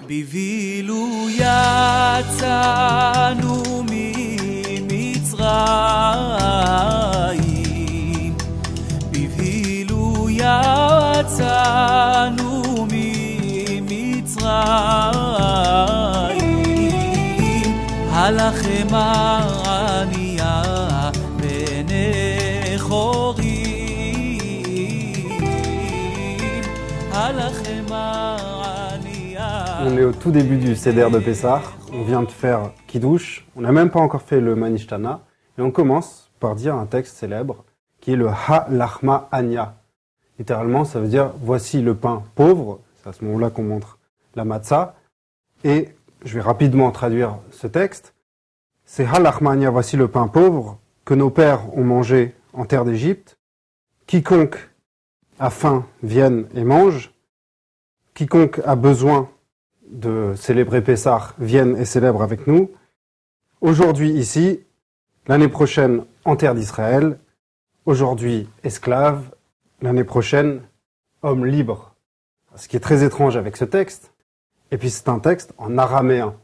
בבילו יצאנו ממצרים, בבילו יצאנו ממצרים, הלכם הענייה בני חורים, הלכם הענייה. On est au tout début du Seder de Pessah, on vient de faire Kiddush, on n'a même pas encore fait le Manishtana, et on commence par dire un texte célèbre qui est le Ha Lachma Anya. Littéralement, ça veut dire voici le pain pauvre, c'est à ce moment-là qu'on montre la matzah, et je vais rapidement traduire ce texte. C'est Ha Lachma Anya, voici le pain pauvre que nos pères ont mangé en terre d'Égypte. Quiconque a faim vienne et mange. Quiconque a besoin de célébrer Pessah vienne et célèbre avec nous. Aujourd'hui ici, l'année prochaine en terre d'Israël, aujourd'hui esclave, l'année prochaine homme libre. Ce qui est très étrange avec ce texte, et puis c'est un texte en araméen.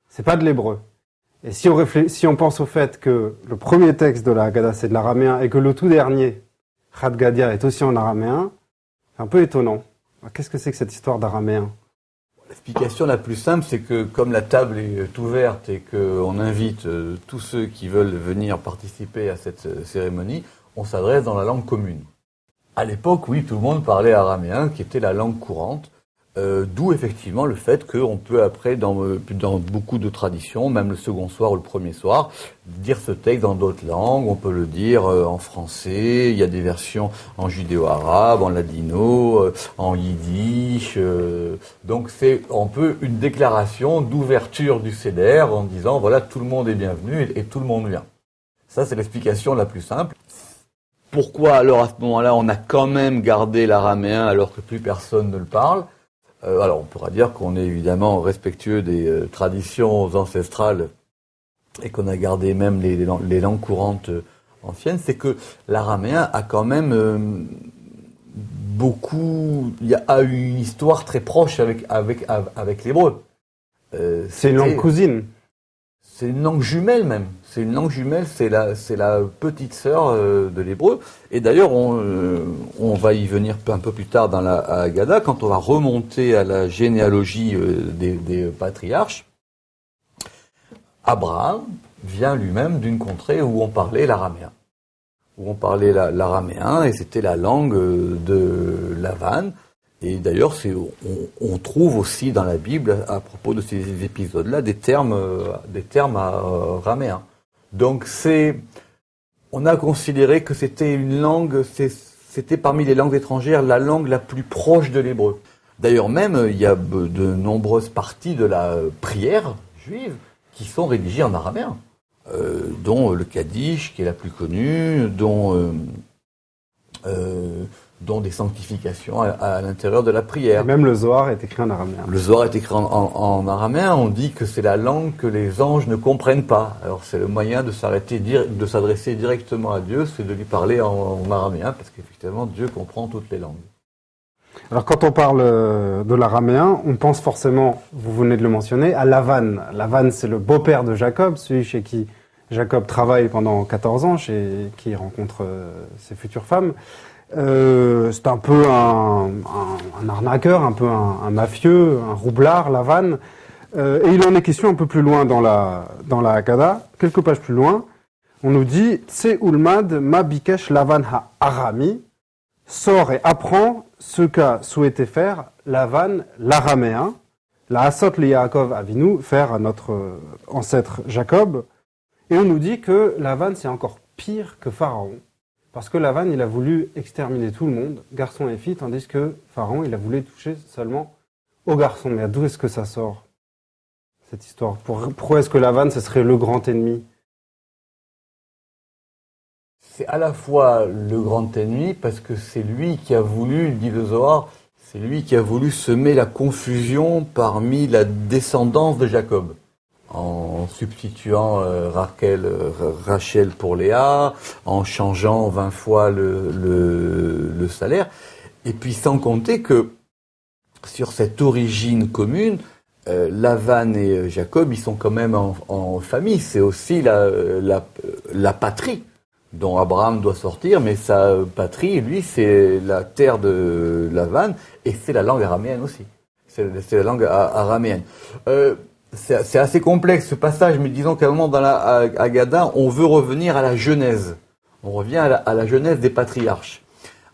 C'est pas de l'hébreu. Et si on pense au fait que le premier texte de la Haggadah c'est de l'araméen et que le tout dernier, Chad Gadia, est aussi en araméen, c'est un peu étonnant. Qu'est-ce que c'est que cette histoire d'araméen ? L'explication la plus simple, c'est que comme la table est ouverte et qu'on invite tous ceux qui veulent venir participer à cette cérémonie, on s'adresse dans la langue commune. À l'époque, oui, tout le monde parlait araméen, qui était la langue courante, d'où effectivement le fait qu'on peut après, dans beaucoup de traditions, même le second soir ou le premier soir, dire ce texte dans d'autres langues. On peut le dire en français, il y a des versions en judéo-arabe, en ladino, en yiddish. Donc c'est un peu une déclaration d'ouverture du Seder en disant voilà, tout le monde est bienvenu et tout le monde vient. Ça, c'est l'explication la plus simple. Pourquoi alors à ce moment-là on a quand même gardé l'araméen alors que plus personne ne le parle ? Alors on pourra dire qu'on est évidemment respectueux des traditions ancestrales et qu'on a gardé même les langues courantes anciennes. C'est que l'araméen a quand même a eu une histoire très proche avec l'hébreu. C'est une langue cousine. C'est une langue jumelle même. C'est une langue jumelle, c'est la petite sœur de l'hébreu. Et d'ailleurs, on va y venir un peu plus tard dans la Haggadah, quand on va remonter à la généalogie des patriarches. Abraham vient lui-même d'une contrée où on parlait l'araméen. Où on parlait l'araméen, et c'était la langue de Lavan. Et d'ailleurs, on trouve aussi dans la Bible, à propos de ces épisodes-là, des termes araméens. Donc on a considéré que c'était une langue, c'était parmi les langues étrangères la langue la plus proche de l'hébreu. D'ailleurs même, il y a de nombreuses parties de la prière juive qui sont rédigées en araméen, dont le Kaddish, qui est la plus connue, dont des sanctifications à l'intérieur de la prière. Et même le Zohar est écrit en araméen. Le Zohar est écrit en araméen. On dit que c'est la langue que les anges ne comprennent pas. Alors c'est le moyen de s'adresser directement à Dieu, c'est de lui parler en araméen, parce qu'effectivement Dieu comprend toutes les langues. Alors quand on parle de l'araméen, on pense forcément, vous venez de le mentionner, à Lavan. Lavan, c'est le beau-père de Jacob, celui chez qui Jacob travaille pendant 14 ans, chez qui il rencontre ses futures femmes. C'est un peu un arnaqueur, un peu un mafieux, un roublard, Lavan. Et il en est question un peu plus loin dans la Haggadah, quelques pages plus loin. On nous dit « Tse ulmad ma bikesh Lavan ha-arami » sort et apprend ce qu'a souhaité faire Lavan, l'araméen, la asot le Yaakov Avinu, faire à notre ancêtre Jacob. Et on nous dit que Lavan, c'est encore pire que Pharaon. Parce que Lavan, il a voulu exterminer tout le monde, garçons et filles, tandis que Pharaon, il a voulu toucher seulement aux garçons. Mais d'où est-ce que ça sort, cette histoire ? Pourquoi est-ce que Lavan, ce serait le grand ennemi ? C'est à la fois le grand ennemi, parce que c'est lui qui a voulu, dit le Zohar, c'est lui qui a voulu semer la confusion parmi la descendance de Jacob. En substituant Rachel pour Léa, en changeant 20 fois le salaire, et puis sans compter que sur cette origine commune, Lavan et Jacob, ils sont quand même en famille. C'est aussi la patrie dont Abraham doit sortir, mais sa patrie, lui, c'est la terre de Lavan, et c'est la langue araméenne aussi. C'est la langue araméenne. C'est assez complexe ce passage, mais disons qu'à un moment dans la Haggadah, on veut revenir à la genèse. On revient à la genèse des patriarches.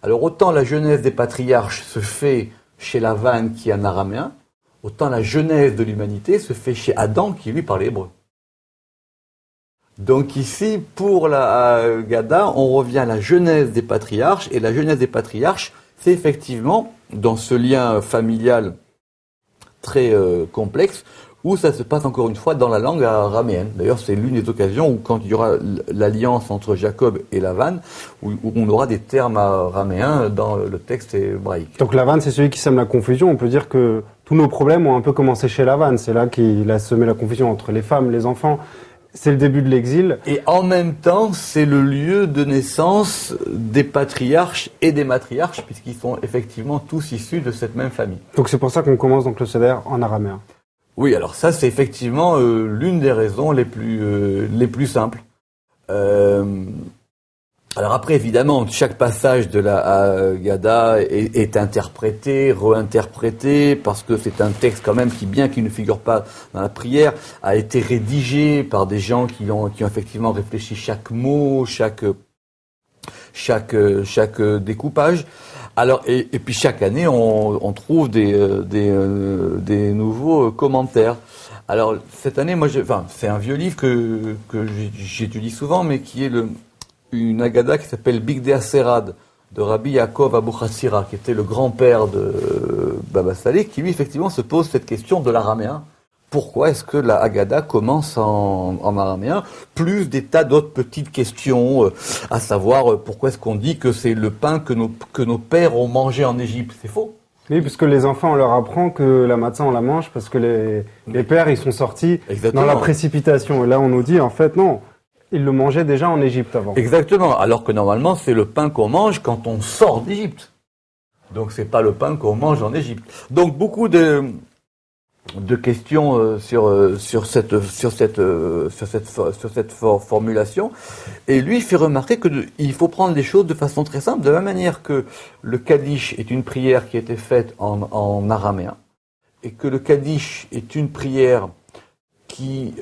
Alors autant la genèse des patriarches se fait chez Lavan qui est un araméen, autant la genèse de l'humanité se fait chez Adam qui lui parlait hébreu. Donc ici, pour la Haggadah, on revient à la genèse des patriarches, et la genèse des patriarches, c'est effectivement, dans ce lien familial très complexe, où ça se passe encore une fois dans la langue araméenne. D'ailleurs, c'est l'une des occasions où, quand il y aura l'alliance entre Jacob et Lavan, où on aura des termes araméens dans le texte hébraïque. Donc Lavan, c'est celui qui sème la confusion. On peut dire que tous nos problèmes ont un peu commencé chez Lavan. C'est là qu'il a semé la confusion entre les femmes, les enfants. C'est le début de l'exil. Et en même temps, c'est le lieu de naissance des patriarches et des matriarches, puisqu'ils sont effectivement tous issus de cette même famille. Donc c'est pour ça qu'on commence donc le Seder en araméen. Oui, alors ça, c'est effectivement l'une des raisons les plus simples. Alors après, évidemment, chaque passage de la Haggadah est interprété, réinterprété, parce que c'est un texte quand même qui, bien qu'il ne figure pas dans la prière, a été rédigé par des gens qui ont effectivement réfléchi chaque mot, chaque découpage. Alors et puis chaque année, on trouve des nouveaux commentaires. Alors cette année, c'est un vieux livre que j'étudie souvent, mais qui est une Haggadah qui s'appelle Bigdei Aserad de Rabbi Yaakov Abu Chatzira, qui était le grand-père de Baba Saleh, qui lui effectivement se pose cette question de l'araméen. Pourquoi est-ce que la Haggadah commence en araméen, plus des tas d'autres petites questions, à savoir pourquoi est-ce qu'on dit que c'est le pain que nos pères ont mangé en Égypte? C'est faux. Oui, parce que les enfants, on leur apprend que la matzah, on la mange parce que les pères, ils sont sortis dans la précipitation. Et là, on nous dit, en fait, non, ils le mangeaient déjà en Égypte avant. Exactement, alors que normalement, c'est le pain qu'on mange quand on sort d'Égypte. Donc, c'est pas le pain qu'on mange en Égypte. Donc, beaucoup de questions sur cette formulation, et lui fait remarquer que il faut prendre les choses de façon très simple, de la même manière que le Kaddish est une prière qui a été faite en araméen, et que le Kaddish est une prière qui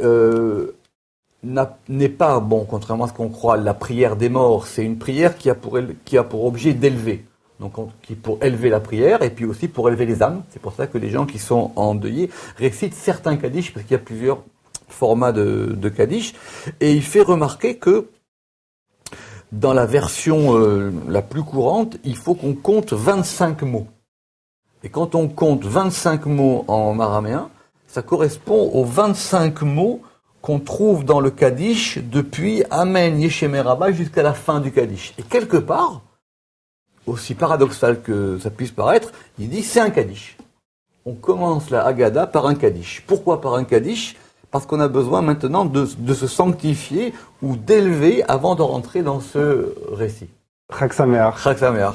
n'est pas, bon, contrairement à ce qu'on croit, la prière des morts. C'est une prière qui a pour objet d'élever. Donc, qui pour élever la prière, et puis aussi pour élever les âmes. C'est pour ça que les gens qui sont endeuillés récitent certains Kaddish, parce qu'il y a plusieurs formats de Kaddish. Et il fait remarquer que dans la version la plus courante, il faut qu'on compte 25 mots. Et quand on compte 25 mots en araméen, ça correspond aux 25 mots qu'on trouve dans le Kaddish depuis Amen Yeshemé Rabbah jusqu'à la fin du Kaddish. Et quelque part, aussi paradoxal que ça puisse paraître, il dit c'est un Kaddish. On commence la Haggadah par un Kaddish. Pourquoi par un Kaddish? Parce qu'on a besoin maintenant de se sanctifier ou d'élever avant de rentrer dans ce récit. Chag Sameach. Chag Sameach.